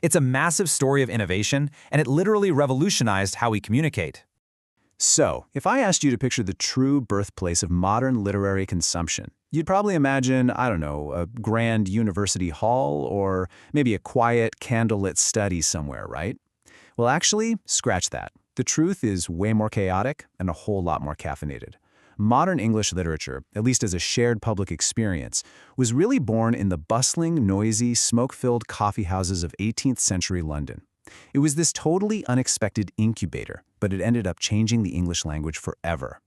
It's a massive story of innovation, and it literally revolutionized how we communicate. So, if I asked you to picture the true birthplace of modern literary consumption, you'd probably imagine, I don't know, a grand university hall or maybe a quiet, candlelit study somewhere, right? Well, actually, scratch that. The truth is way more chaotic and a whole lot more caffeinated. Modern English literature, at least as a shared public experience, was really born in the bustling, noisy, smoke-filled coffee houses of 18th century London. It was this totally unexpected incubator, but it ended up changing the English language forever.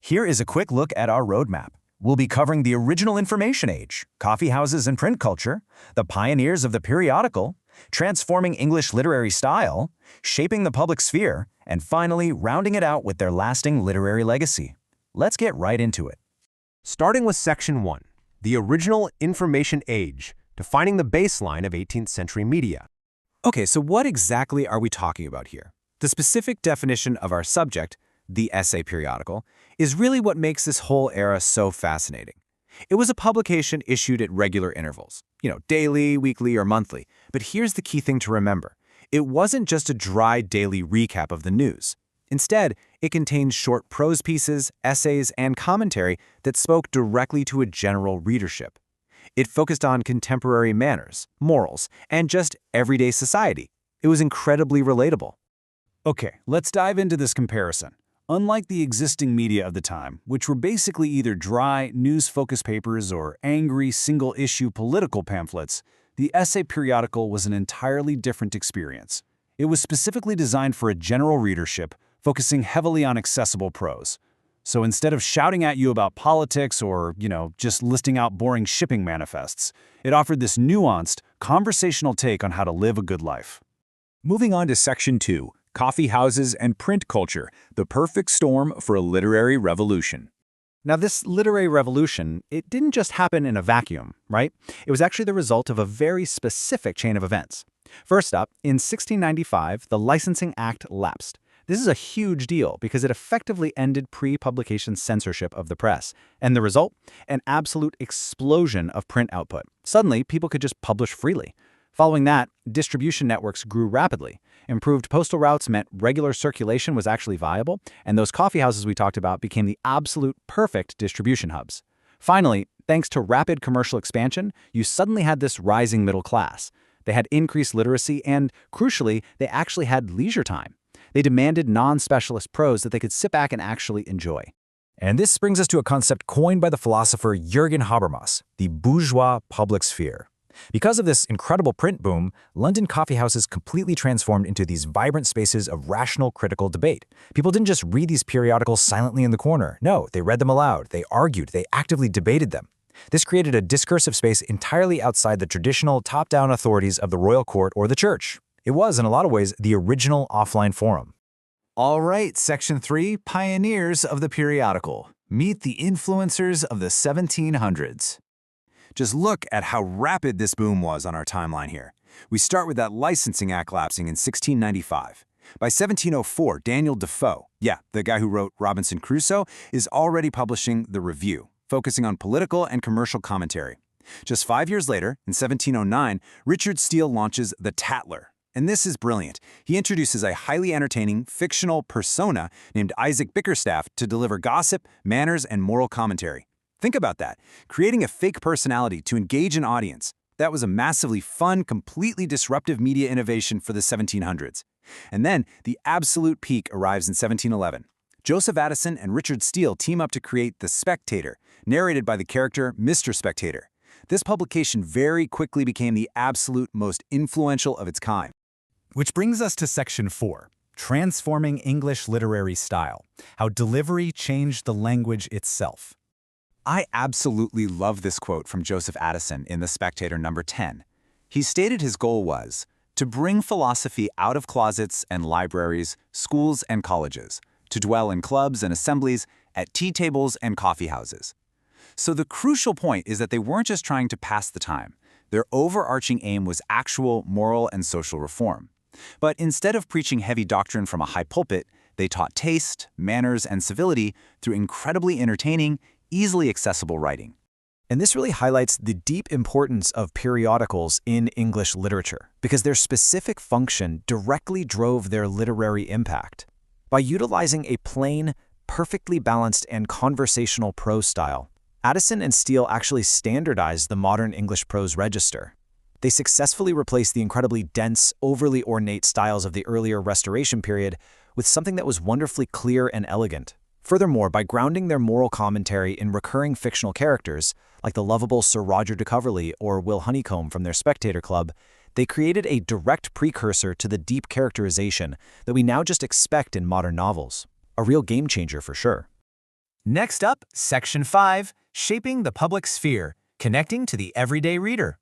Here is a quick look at our roadmap. We'll be covering the original information age, coffee houses and print culture, the pioneers of the periodical, transforming English literary style, shaping the public sphere, and finally rounding it out with their lasting literary legacy. Let's get right into it. Starting with Section 1, the original information age, defining the baseline of 18th century media. Okay, so what exactly are we talking about here? The specific definition of our subject, the essay periodical, is really what makes this whole era so fascinating. It was a publication issued at regular intervals, daily, weekly, or monthly. But here's the key thing to remember. It wasn't just a dry daily recap of the news. Instead, it contained short prose pieces, essays, and commentary that spoke directly to a general readership. It focused on contemporary manners, morals, and just everyday society. It was incredibly relatable. Okay, let's dive into this comparison. Unlike the existing media of the time, which were basically either dry, news-focused papers or angry, single-issue political pamphlets, the essay periodical was an entirely different experience. It was specifically designed for a general readership, focusing heavily on accessible prose. So instead of shouting at you about politics or, just listing out boring shipping manifests, it offered this nuanced, conversational take on how to live a good life. Moving on to Section 2, Coffee Houses and Print Culture, the perfect storm for a literary revolution. Now, this literary revolution, it didn't just happen in a vacuum, right? It was actually the result of a very specific chain of events. First up, in 1695, the Licensing Act lapsed. This is a huge deal because it effectively ended pre-publication censorship of the press. And the result? An absolute explosion of print output. Suddenly, people could just publish freely. Following that, distribution networks grew rapidly. Improved postal routes meant regular circulation was actually viable, and those coffee houses we talked about became the absolute perfect distribution hubs. Finally, thanks to rapid commercial expansion, you suddenly had this rising middle class. They had increased literacy and, crucially, they actually had leisure time. They demanded non-specialist prose that they could sit back and actually enjoy. And this brings us to a concept coined by the philosopher Jürgen Habermas, the bourgeois public sphere. Because of this incredible print boom, London coffee houses completely transformed into these vibrant spaces of rational, critical debate. People didn't just read these periodicals silently in the corner. No, they read them aloud, they argued, they actively debated them. This created a discursive space entirely outside the traditional top-down authorities of the royal court or the church. It was, in a lot of ways, the original offline forum. All right, Section 3, Pioneers of the Periodical. Meet the influencers of the 1700s. Just look at how rapid this boom was on our timeline here. We start with that Licensing Act lapsing in 1695. By 1704, Daniel Defoe, the guy who wrote Robinson Crusoe, is already publishing The Review, focusing on political and commercial commentary. Just 5 years later, in 1709, Richard Steele launches The Tatler. And this is brilliant. He introduces a highly entertaining, fictional persona named Isaac Bickerstaff to deliver gossip, manners, and moral commentary. Think about that, creating a fake personality to engage an audience. That was a massively fun, completely disruptive media innovation for the 1700s. And then, the absolute peak arrives in 1711. Joseph Addison and Richard Steele team up to create The Spectator, narrated by the character Mr. Spectator. This publication very quickly became the absolute most influential of its kind. Which brings us to Section 4, Transforming English Literary Style, How Delivery Changed the Language Itself. I absolutely love this quote from Joseph Addison in The Spectator number 10. He stated his goal was to bring philosophy out of closets and libraries, schools and colleges, to dwell in clubs and assemblies, at tea tables and coffee houses. So the crucial point is that they weren't just trying to pass the time. Their overarching aim was actual moral and social reform. But instead of preaching heavy doctrine from a high pulpit, they taught taste, manners, and civility through incredibly entertaining, easily accessible writing. And this really highlights the deep importance of periodicals in English literature, because their specific function directly drove their literary impact. By utilizing a plain, perfectly balanced, and conversational prose style, Addison and Steele actually standardized the modern English prose register. They successfully replaced the incredibly dense, overly ornate styles of the earlier Restoration period with something that was wonderfully clear and elegant. Furthermore, by grounding their moral commentary in recurring fictional characters, like the lovable Sir Roger de Coverley or Will Honeycomb from their Spectator Club, they created a direct precursor to the deep characterization that we now just expect in modern novels. A real game changer for sure. Next up, Section 5, Shaping the Public Sphere, Connecting to the Everyday Reader.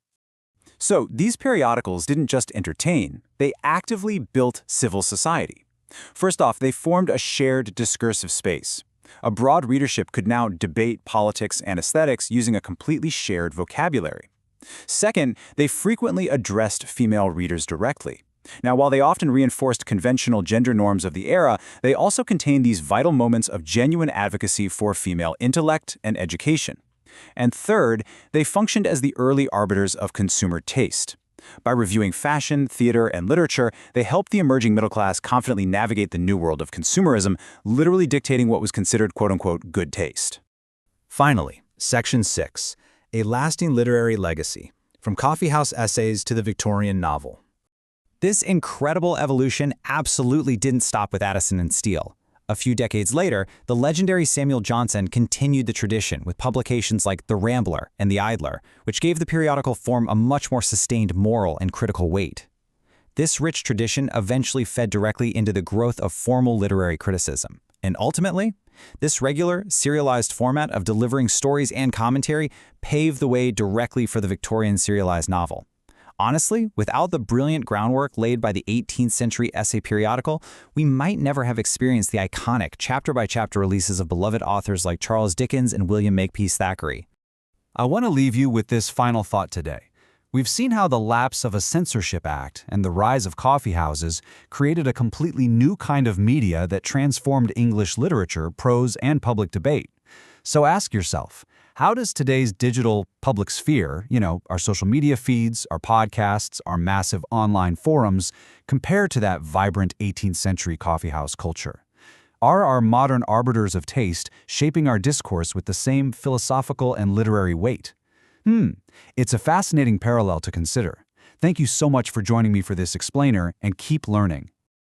So these periodicals didn't just entertain, they actively built civil society. First off, they formed a shared discursive space. A broad readership could now debate politics and aesthetics using a completely shared vocabulary. Second, they frequently addressed female readers directly. Now, while they often reinforced conventional gender norms of the era, they also contained these vital moments of genuine advocacy for female intellect and education. And third, they functioned as the early arbiters of consumer taste. By reviewing fashion, theater, and literature, they helped the emerging middle class confidently navigate the new world of consumerism, literally dictating what was considered quote-unquote good taste. Finally, Section 6, A Lasting Literary Legacy, From Coffeehouse Essays to the Victorian Novel. This incredible evolution absolutely didn't stop with Addison and Steele. A few decades later, the legendary Samuel Johnson continued the tradition with publications like The Rambler and The Idler, which gave the periodical form a much more sustained moral and critical weight. This rich tradition eventually fed directly into the growth of formal literary criticism. And ultimately, this regular, serialized format of delivering stories and commentary paved the way directly for the Victorian serialized novel. Honestly, without the brilliant groundwork laid by the 18th century essay periodical, we might never have experienced the iconic chapter-by-chapter releases of beloved authors like Charles Dickens and William Makepeace Thackeray. I want to leave you with this final thought today. We've seen how the lapse of a censorship act and the rise of coffeehouses created a completely new kind of media that transformed English literature, prose, and public debate. So ask yourself, how does today's digital public sphere, our social media feeds, our podcasts, our massive online forums, compare to that vibrant 18th century coffeehouse culture? Are our modern arbiters of taste shaping our discourse with the same philosophical and literary weight? It's a fascinating parallel to consider. Thank you so much for joining me for this explainer, and keep learning.